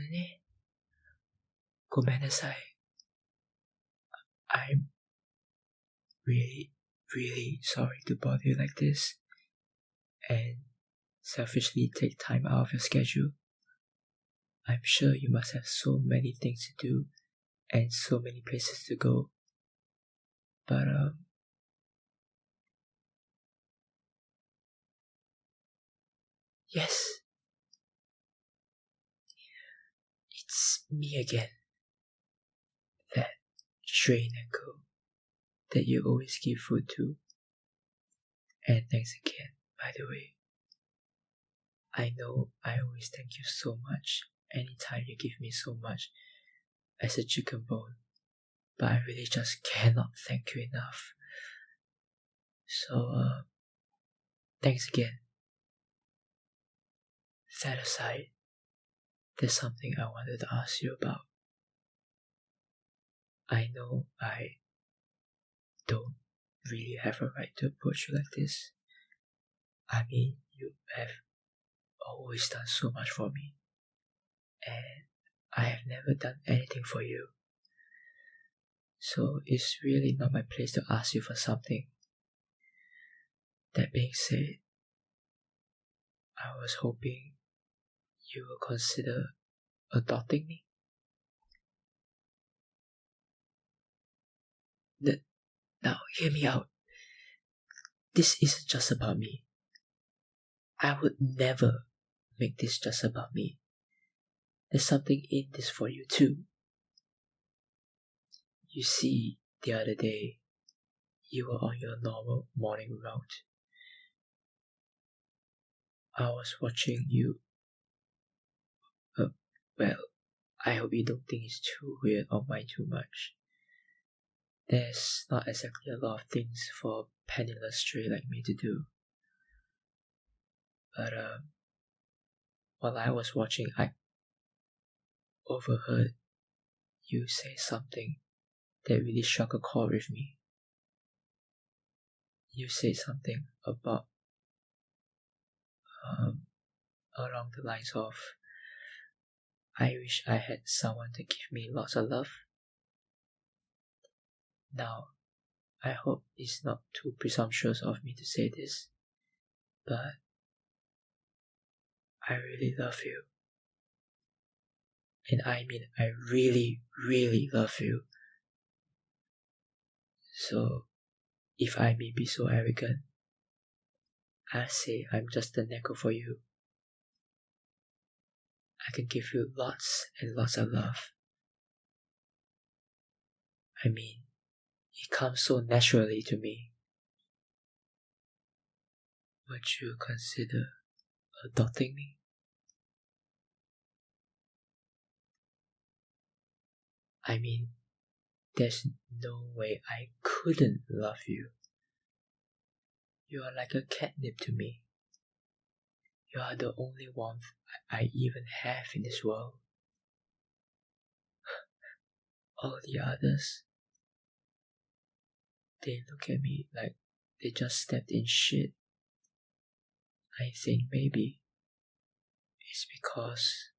ね、ごめんなさい。I'm really, really sorry to bother you like this and selfishly take time out of your schedule. I'm sure you must have so many things to do and so many places to go. But yes, it's me again. That stray Neko that you always give food to. And thanks again, by the way. I know I always thank you so much anytime you give me so much as a chicken bone, but I really just cannot thank you enough. So, thanks again. That aside, there's something I wanted to ask you about. I know I don't really have a right to approach you like this. I mean, you have always done so much for me, and I have never done anything for you. So it's really not my place to ask you for something. That being said, I was hoping you will consider adopting me. Now, hear me out. This isn't just about me. I would never make this just about me. There's something in this for you too. You see, the other day, you were on your normal morning route. I was watching you. Well, I hope you don't think it's too weird or mind too much. There's not exactly a lot of things for a penniless stray like me to do. But while I was watching, I overheard you say something that really struck a chord with me. You said something about along the lines of, I wish I had someone to give me lots of love. Now, I hope it's not too presumptuous of me to say this, but I really love you. And I mean, I really, really love you. So, if I may be so arrogant, I'll say I'm just a Neko for you. I can give you lots and lots of love. I mean, it comes so naturally to me. Would you consider adopting me? I mean, there's no way I couldn't love you. You are like a catnip to me. You are the only one I even have in this world. All the others, they look at me like they just stepped in shit. I think maybe it's because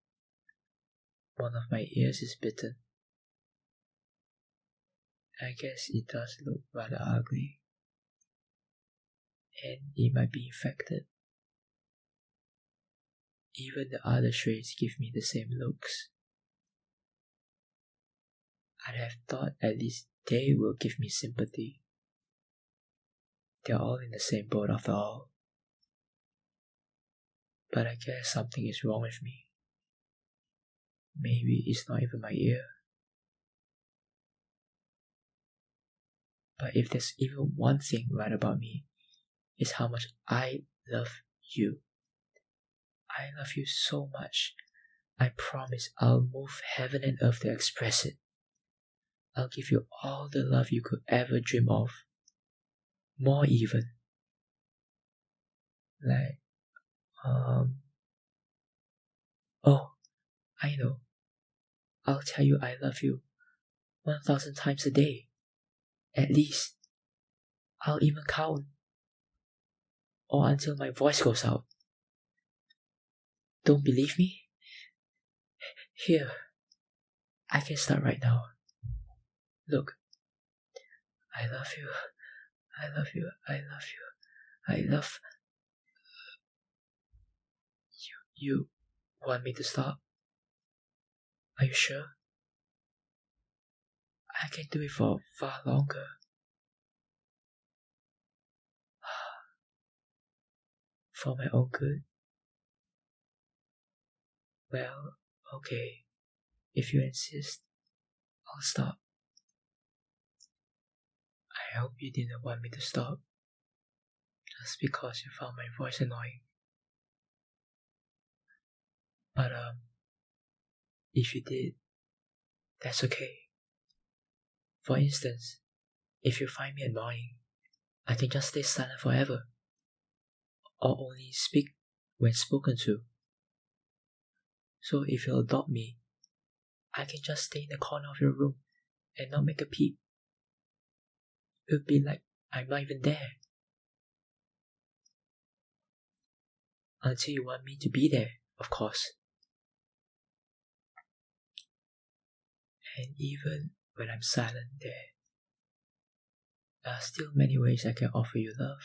one of my ears is bitten. I guess it does look rather ugly, and it might be infected. Even the other strays give me the same looks. I'd have thought at least they will give me sympathy. They're all in the same boat after all. But I guess something is wrong with me. Maybe it's not even my ear. But if there's even one thing right about me, it's how much I love you. I love you so much. I promise I'll move heaven and earth to express it. I'll give you all the love you could ever dream of. More even. Like, oh, I know. I'll tell you I love you 1,000 times a day. At least. I'll even count, or until my voice goes out. Don't believe me? Here, I can start right now. Look, I love you, I love you, I love you, I love you. You want me to stop? Are you sure? I can do it for far longer. For my own good? Well, okay. If you insist, I'll stop. I hope you didn't want me to stop just because you found my voice annoying. But if you did, that's okay. For instance, if you find me annoying, I can just stay silent forever, or only speak when spoken to. So if you adopt me, I can just stay in the corner of your room and not make a peep. It would be like I'm not even there. Until you want me to be there, of course. And even when I'm silent there are still many ways I can offer you love.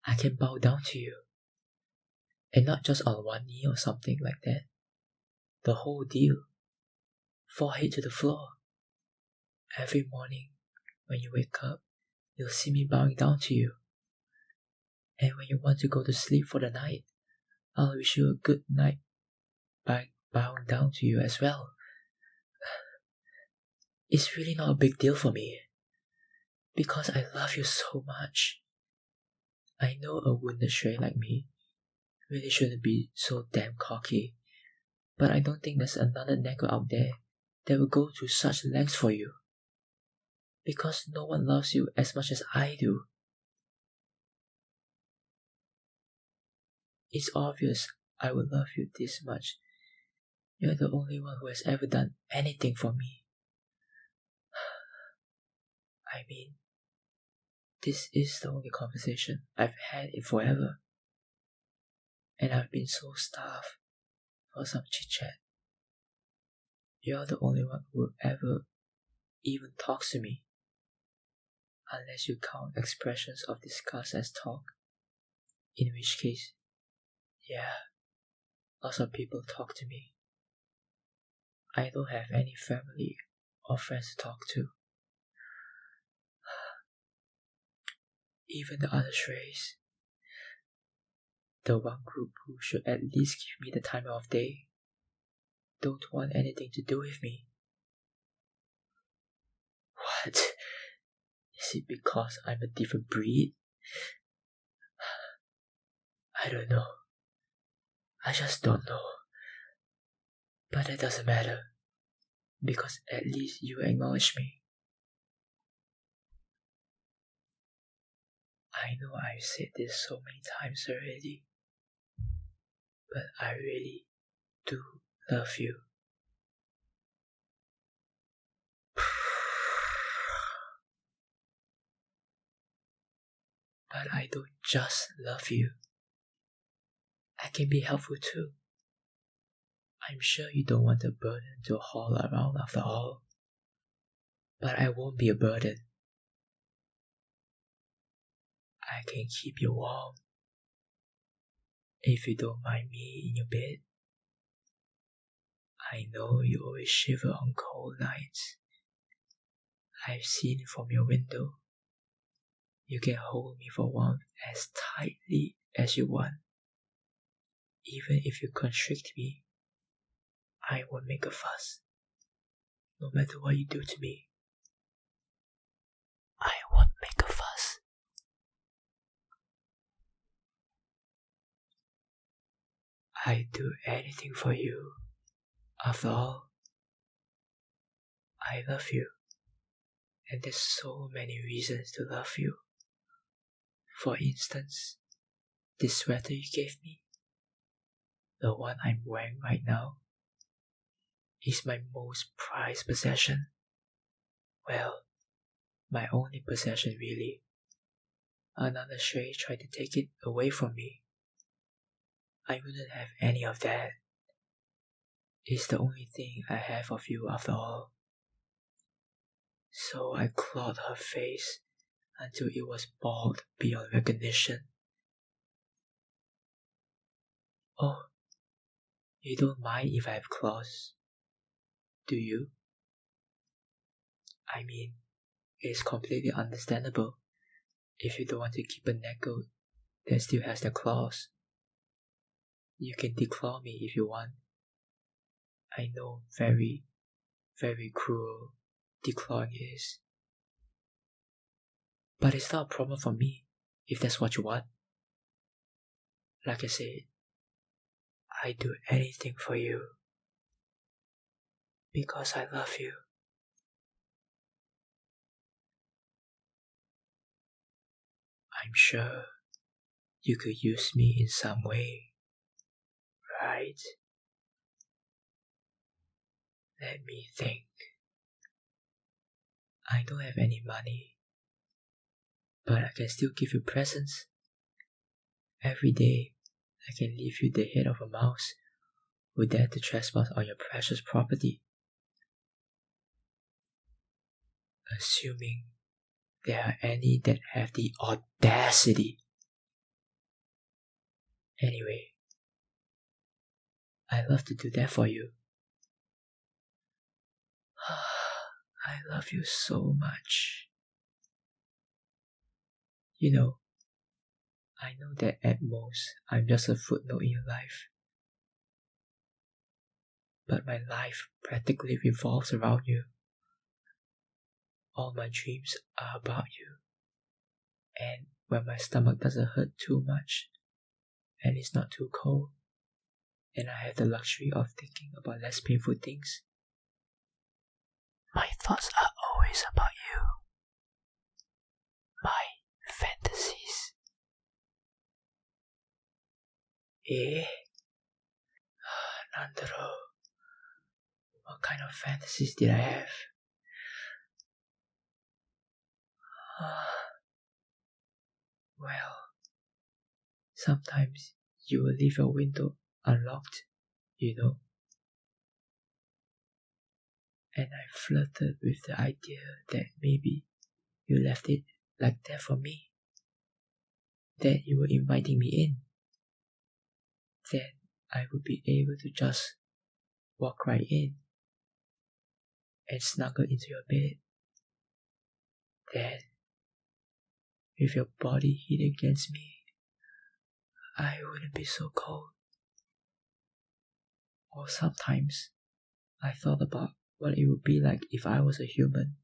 I can bow down to you, and not just on one knee or something like that. The whole deal. Forehead to the floor. Every morning when you wake up, you'll see me bowing down to you. And when you want to go to sleep for the night, I'll wish you a good night by bowing down to you as well. It's really not a big deal for me, because I love you so much. I know a wounded stray like me really shouldn't be so damn cocky, but I don't think there's another Neko out there that will go to such lengths for you. Because no one loves you as much as I do. It's obvious I would love you this much. You're the only one who has ever done anything for me. I mean, this is the only conversation I've had in forever. And I've been so starved for some chit-chat. You're the only one who ever even talks to me. Unless you count expressions of disgust as talk. In which case, yeah, lots of people talk to me. I don't have any family or friends to talk to. Even the other strays. The one group who should at least give me the time of day don't want anything to do with me. What? Is it because I'm a different breed? I don't know. I just don't know. But that doesn't matter, because at least you acknowledge me. I know I've said this so many times already, but I really do love you. But I don't just love you. I can be helpful too. I'm sure you don't want a burden to haul around after all. But I won't be a burden. I can keep you warm. If you don't mind me in your bed. I know you always shiver on cold nights. I've seen it from your window. You can hold me for warmth as tightly as you want. Even if you constrict me, I won't make a fuss. No matter what you do to me, I won't make a fuss. I'd do anything for you. After all, I love you. And there's so many reasons to love you. For instance, this sweater you gave me, the one I'm wearing right now, is my most prized possession. Well, my only possession really. Another stray tried to take it away from me. I wouldn't have any of that. It's the only thing I have of you after all. So I clawed her face until it was bald beyond recognition. Oh, you don't mind if I have claws, do you? I mean, it's completely understandable if you don't want to keep a Neko that still has the claws. You can declaw me if you want. I know very, very cruel declawing is. But it's not a problem for me if that's what you want. Like I said, I do anything for you because I love you. I'm sure you could use me in some way, right? Let me think. I don't have any money, but I can still give you presents. Every day, I can leave you the head of a mouse who dare to trespass on your precious property. Assuming there are any that have the audacity. Anyway, I love to do that for you. I love you so much. You know, I know that at most I'm just a footnote in your life. But my life practically revolves around you. All my dreams are about you. And when my stomach doesn't hurt too much, and it's not too cold, and I have the luxury of thinking about less painful things, my thoughts are always about you. My fantasies. Nandero, what kind of fantasies did I have? Well, sometimes you will leave your window unlocked, you know. And I flirted with the idea that maybe you left it like that for me. That you were inviting me in. Then I would be able to just walk right in and snuggle into your bed. Then, with your body hit against me, I wouldn't be so cold. Or sometimes, I thought about what it would be like if I was a human.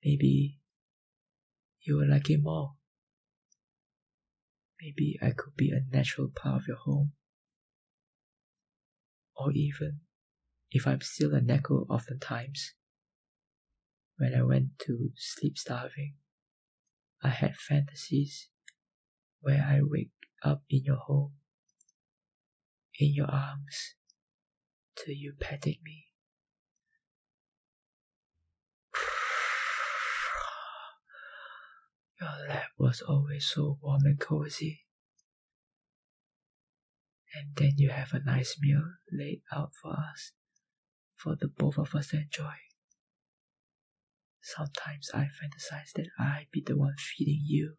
Maybe you would like it more. Maybe I could be a natural part of your home. Or even, if I'm still a Neko oftentimes, when I went to sleep starving, I had fantasies where I wake up in your home, in your arms, till you petted me. Your lap was always so warm and cozy. And then you have a nice meal laid out for us, for the both of us to enjoy. Sometimes I fantasize that I be the one feeding you.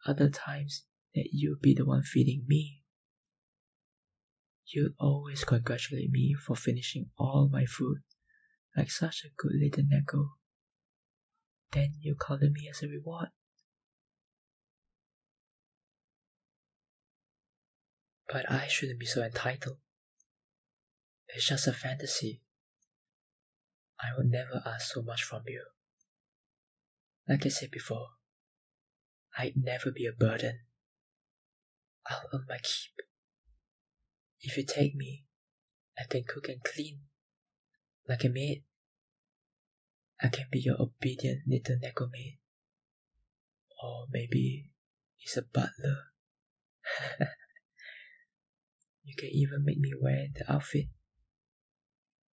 Other times that you be the one feeding me. You'd always congratulate me for finishing all my food like such a good little Neko. Then you cuddle me as a reward. But I shouldn't be so entitled. It's just a fantasy. I would never ask so much from you. Like I said before, I'd never be a burden. I'll earn my keep. If you take me, I can cook and clean, like a maid. I can be your obedient little Neko maid. Or maybe it's a butler. You can even make me wear the outfit.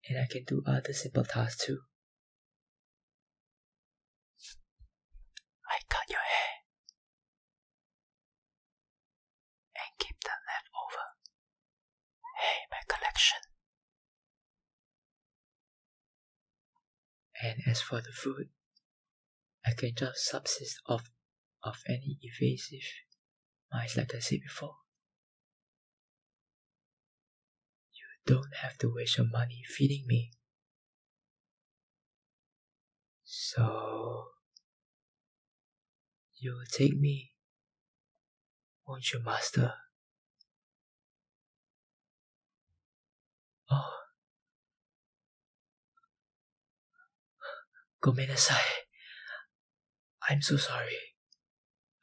And I can do other simple tasks too. that left over. Hey, my collection. And as for the food, I can just subsist off of any evasive mice like I said before. You don't have to waste your money feeding me. So, you will take me, won't you, master? Oh. Gomenasai. I'm so sorry.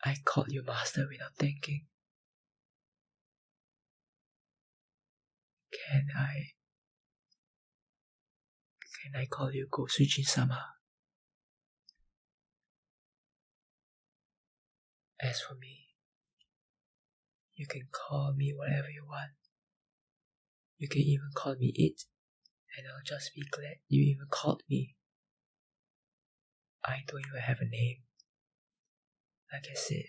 I called you master without thinking. Can I call you Gosujin-sama? As for me, you can call me whatever you want. You can even call me it, and I'll just be glad you even called me. I don't even have a name. Like I said,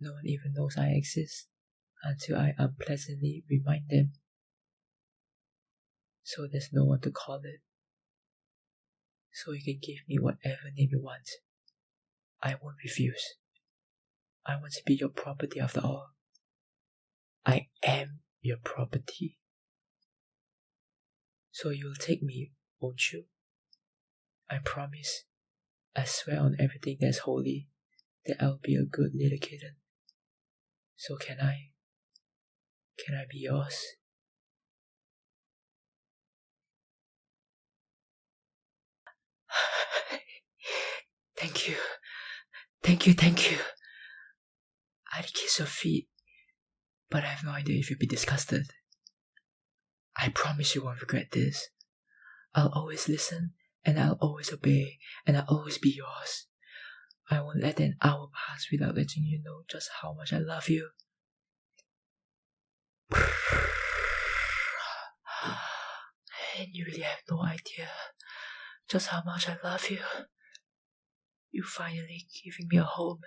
no one even knows I exist until I unpleasantly remind them. So there's no one to call it. So you can give me whatever name you want. I won't refuse. I want to be your property after all. I am your property. So you'll take me, won't you? I promise. I swear on everything that's holy that I'll be a good little kitten. So can I be yours? Thank you. I'd kiss your feet, but I have no idea if you'll be disgusted. I promise you won't regret this. I'll always listen, and I'll always obey, and I'll always be yours. I won't let an hour pass without letting you know just how much I love you. And you really have no idea just how much I love you. You finally giving me a home,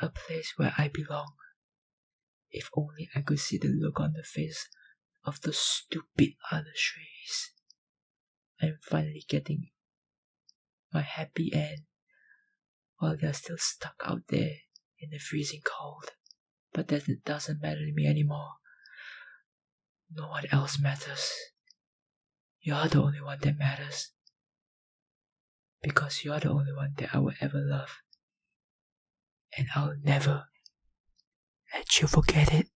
a place where I belong. If only I could see the look on the face of those stupid other strays. I'm finally getting my happy end while they're still stuck out there in the freezing cold. But that doesn't matter to me anymore. No one else matters. You're the only one that matters. Because you're the only one that I will ever love. And I'll never let you forget it.